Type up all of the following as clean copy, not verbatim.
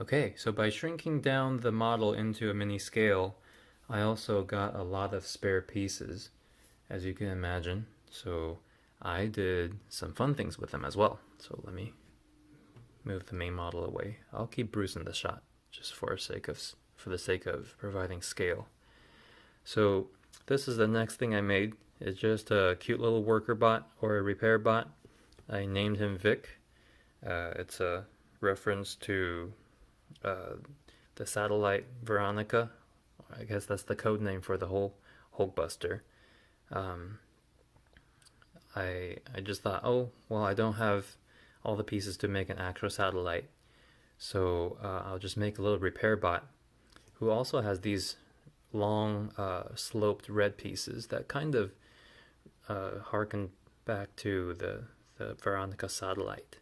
Okay, so by shrinking down the model into a mini scale, I also got a lot of spare pieces, as you can imagine. So I did some fun things with them as well. So let me move the main model away. I'll keep Bruce in the shot just for the sake of providing scale. So this is the next thing I made. It's just a cute little worker bot or a repair bot. I named him Vic. It's a reference to uh, the satellite Veronica. I guess that's the code name for the whole Hulkbuster. Um, I just thought, oh well, I don't have all the pieces to make an actual satellite, so I'll just make a little repair bot who also has these long sloped red pieces that kind of harken back to the Veronica satellite.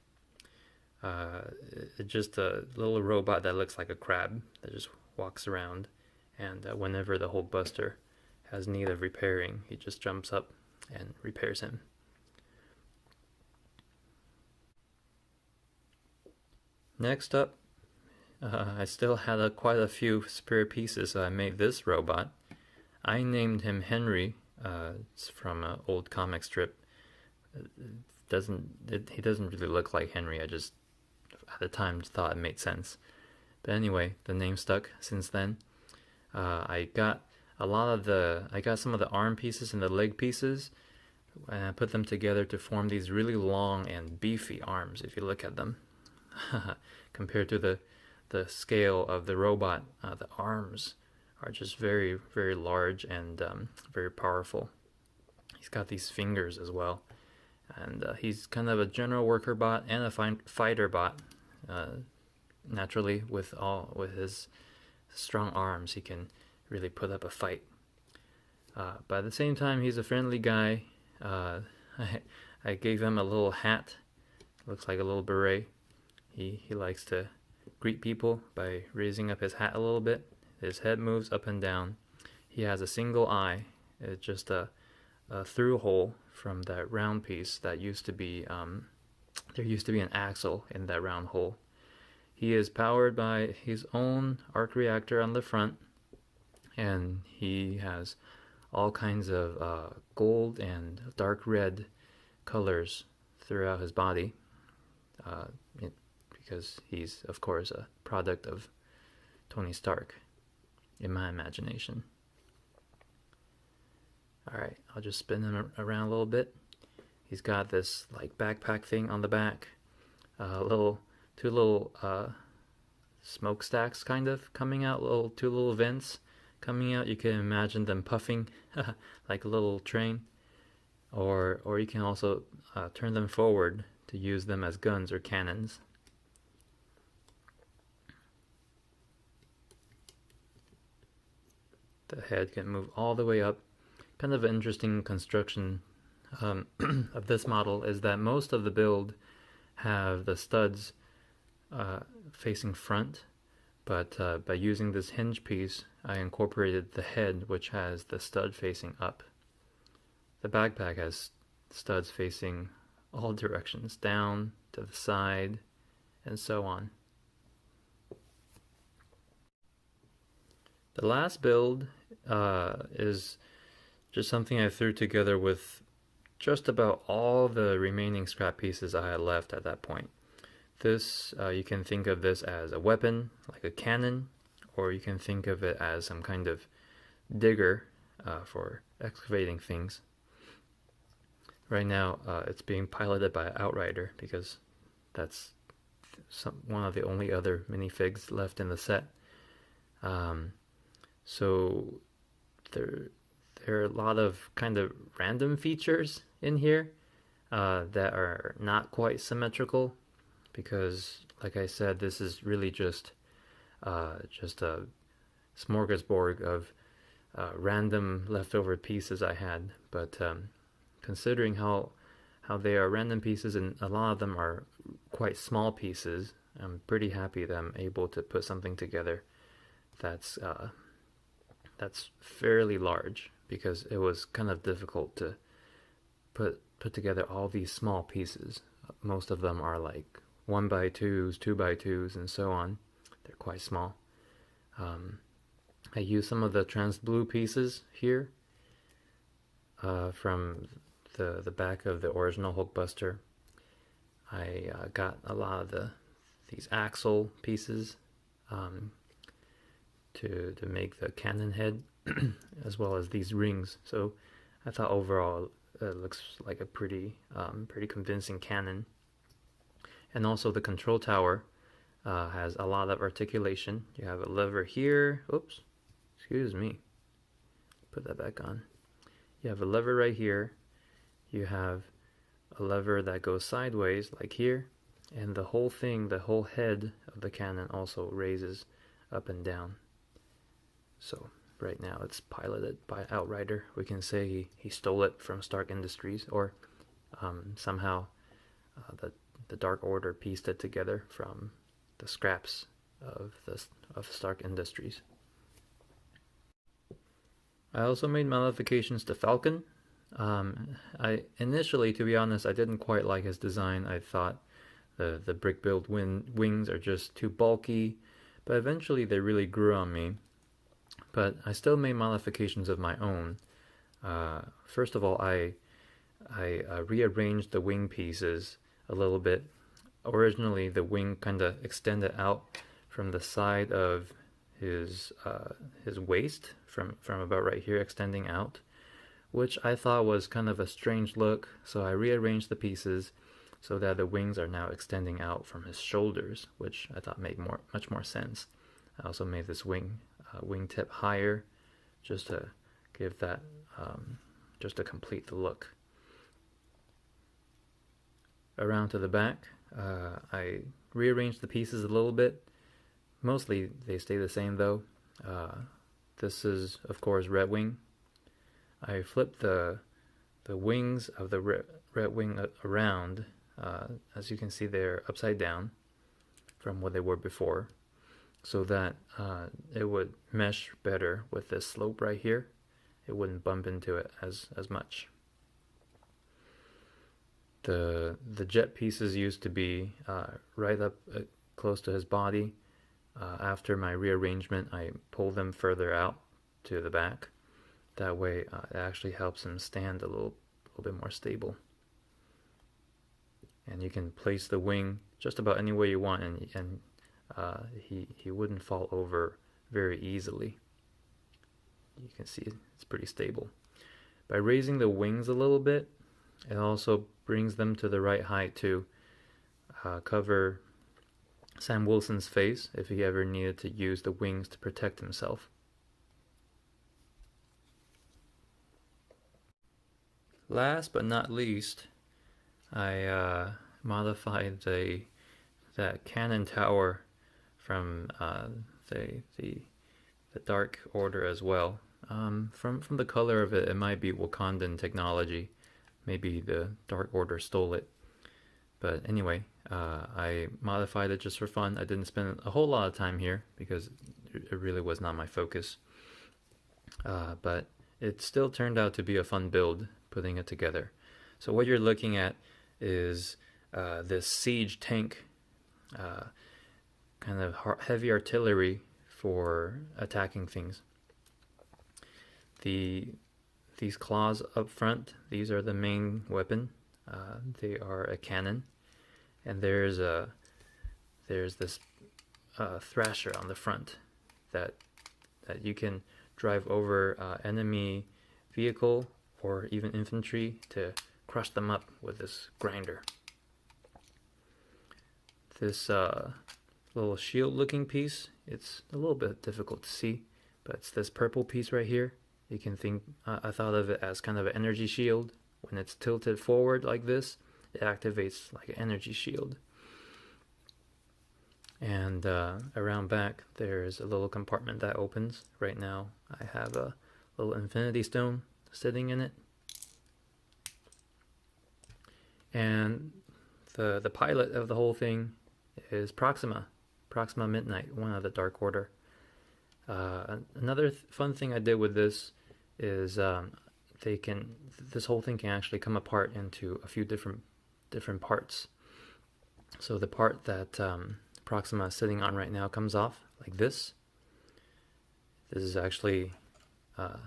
It's just a little robot that looks like a crab that just walks around, and whenever the Hulkbuster has need of repairing, he just jumps up and repairs him. Next up, I still had quite a few spare pieces, so I made this robot. I named him Henry. It's from an old comic strip. He doesn't really look like Henry. I just at the time thought it made sense. But anyway, the name stuck since then. I got I got some of the arm pieces and the leg pieces, and I put them together to form these really long and beefy arms. If you look at them, compared to the scale of the robot, the arms are just very very large and very powerful. He's got these fingers as well, and he's kind of a general worker bot and a fighter bot. Naturally, with his strong arms, he can really put up a fight. But at the same time, he's a friendly guy. I gave him a little hat. Looks like a little beret. He likes to greet people by raising up his hat a little bit. His head moves up and down. He has a single eye. It's just a through hole from that round piece that used to be there used to be an axle in that round hole. He is powered by his own arc reactor on the front, and he has all kinds of gold and dark red colors throughout his body, uh, because he's, of course, a product of Tony Stark, in my imagination. Alright, I'll just spin him around a little bit. He's got this like backpack thing on the back, two little smokestacks kind of coming out, two little vents coming out. You can imagine them puffing like a little train, or you can also turn them forward to use them as guns or cannons. The head can move all the way up. Kind of an interesting construction of this model is that most of the build have the studs facing front, but by using this hinge piece, I incorporated the head, which has the stud facing up. The backpack has studs facing all directions, down, to the side, and so on. The last build is just something I threw together with just about all the remaining scrap pieces I had left at that point. This, you can think of this as a weapon, like a cannon, or you can think of it as some kind of digger for excavating things. Right now, it's being piloted by an Outrider because that's one of the only other minifigs left in the set. So there are a lot of kind of random features in here that are not quite symmetrical, because, like I said, this is really just a smorgasbord of random leftover pieces I had. But considering how they are random pieces and a lot of them are quite small pieces, I'm pretty happy that I'm able to put something together that's fairly large, because it was kind of difficult to put together all these small pieces. Most of them are like 1x2s, 2x2s, and so on. they're quite small. I used some of the trans blue pieces here from the back of the original Hulkbuster. I got a lot of these axle pieces to make the cannon head, as well as these rings. So I thought overall it looks like a pretty convincing cannon. And also the control tower has a lot of articulation. You have a lever here. Oops, excuse me. Put that back on. You have a lever right here. You have a lever that goes sideways, like here. And the whole thing, the whole head of the cannon also raises up and down. So right now it's piloted by Outrider. We can say he stole it from Stark Industries, or somehow the Dark Order pieced it together from the scraps of Stark Industries. I also made modifications to Falcon. I initially, to be honest, I didn't quite like his design. I thought the brick build wings are just too bulky, but eventually they really grew on me. But I still made modifications of my own. First of all, I rearranged the wing pieces a little bit. Originally, the wing kind of extended out from the side of his waist, from about right here, extending out, which I thought was kind of a strange look. So I rearranged the pieces so that the wings are now extending out from his shoulders, which I thought made much more sense. I also made this wingtip higher, just to give that, just to complete the look. Around to the back, I rearranged the pieces a little bit. Mostly they stay the same though. This is, of course, Red Wing. I flipped the wings of the Red Wing around. As you can see, they're upside down from what they were before, so that it would mesh better with this slope right here. It wouldn't bump into it as much. The jet pieces used to be right up close to his body. After my rearrangement, I pulled them further out to the back. That way it actually helps him stand a little bit more stable. And you can place the wing just about any way you want, and he wouldn't fall over very easily. You can see it's pretty stable. By raising the wings a little bit, it also brings them to the right height to cover Sam Wilson's face if he ever needed to use the wings to protect himself. Last but not least, I modified that cannon tower from the Dark Order as well. From the color of it, it might be Wakandan technology. Maybe the Dark Order stole it. But anyway, I modified it just for fun. I didn't spend a whole lot of time here because it really was not my focus. But it still turned out to be a fun build, putting it together. So what you're looking at is this siege tank, kind of heavy artillery for attacking things. These claws up front, these are the main weapon. They are a cannon, and there's this thrasher on the front that you can drive over enemy vehicle or even infantry to crush them up with this grinder. This little shield looking piece, it's a little bit difficult to see, but it's this purple piece right here. You can think, I thought of it as kind of an energy shield. When it's tilted forward like this, it activates like an energy shield. And around back, there's a little compartment that opens. Right now, I have a little infinity stone sitting in it. And the pilot of the whole thing is Proxima Midnight, one of the Dark Order. Another fun thing I did with this is this whole thing can actually come apart into a few different parts. So the part that Proxima is sitting on right now comes off like this. This is actually, I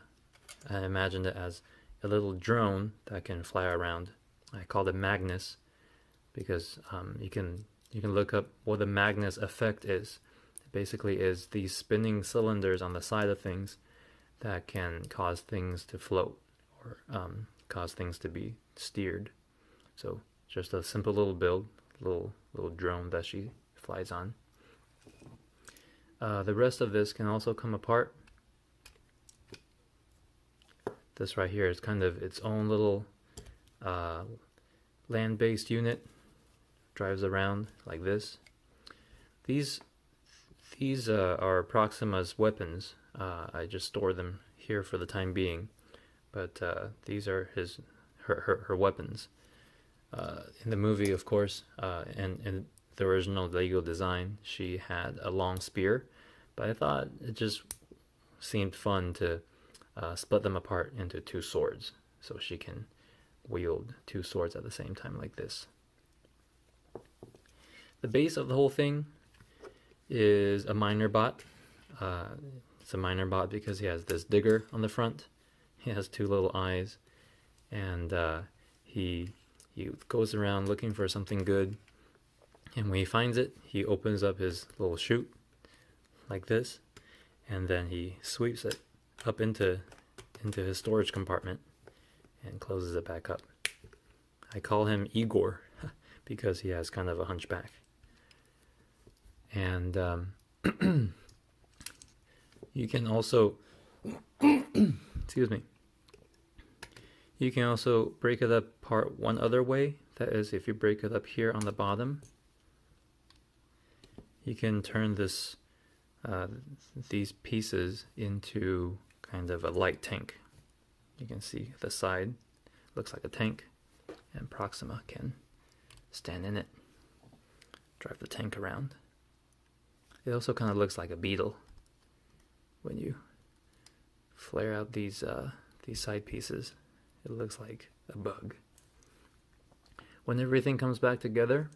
imagined it as a little drone that can fly around. I called it Magnus because you can look up what the Magnus effect is. It basically is these spinning cylinders on the side of things that can cause things to float or cause things to be steered. So just a simple little build, little drone that she flies on. The rest of this can also come apart. This right here is kind of its own little land-based unit. Drives around like this. These are Proxima's weapons. I just store them here for the time being, but these are her weapons. In the movie, of course, and in the original Lego design, she had a long spear, but I thought it just seemed fun to split them apart into two swords, so she can wield two swords at the same time like this. The base of the whole thing is a miner bot. It's a miner bot because he has this digger on the front. He has two little eyes, and he goes around looking for something good. And when he finds it, he opens up his little chute like this, and then he sweeps it up into his storage compartment and closes it back up. I call him Igor because he has kind of a hunchback. And you can also excuse me, you can also break it apart one other way. That is, if you break it up here on the bottom, you can turn this these pieces into kind of a light tank. You can see the side looks like a tank, and Proxima can stand in it, drive the tank around. It also kind of looks like a beetle when you flare out these side pieces. It looks like a bug. When everything comes back together,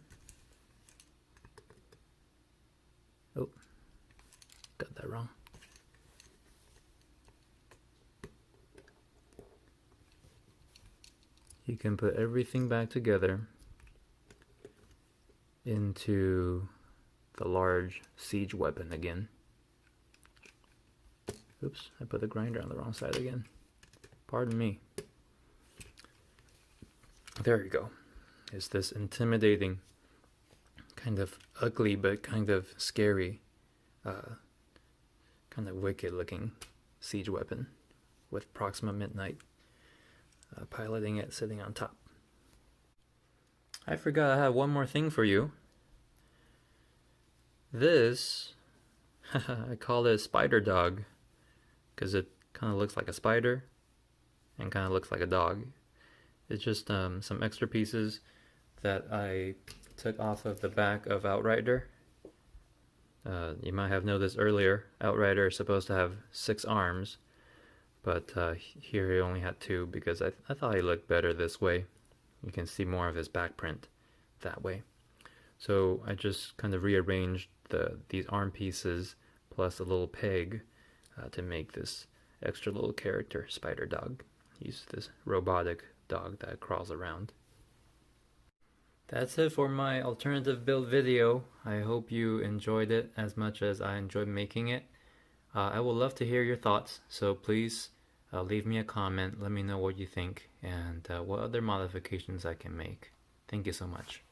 oh, got that wrong. You can put everything back together into the large siege weapon again. Oops, I put the grinder on the wrong side again. Pardon me. There you go. It's this intimidating, kind of ugly but kind of scary, kind of wicked looking siege weapon with Proxima Midnight piloting it, sitting on top. I forgot I have one more thing for you. This, I call it Spider Dog because it kind of looks like a spider and kind of looks like a dog. It's just some extra pieces that I took off of the back of Outrider. You might have noticed earlier, Outrider is supposed to have 6 arms, but here he only had 2 because I thought he looked better this way. You can see more of his back print that way. So I just kind of rearranged these arm pieces plus a little peg to make this extra little character, Spider Dog. He's this robotic dog that crawls around. That's it for my alternative build video. I hope you enjoyed it as much as I enjoyed making it. I would love to hear your thoughts, so please leave me a comment, let me know what you think and what other modifications I can make. Thank you so much.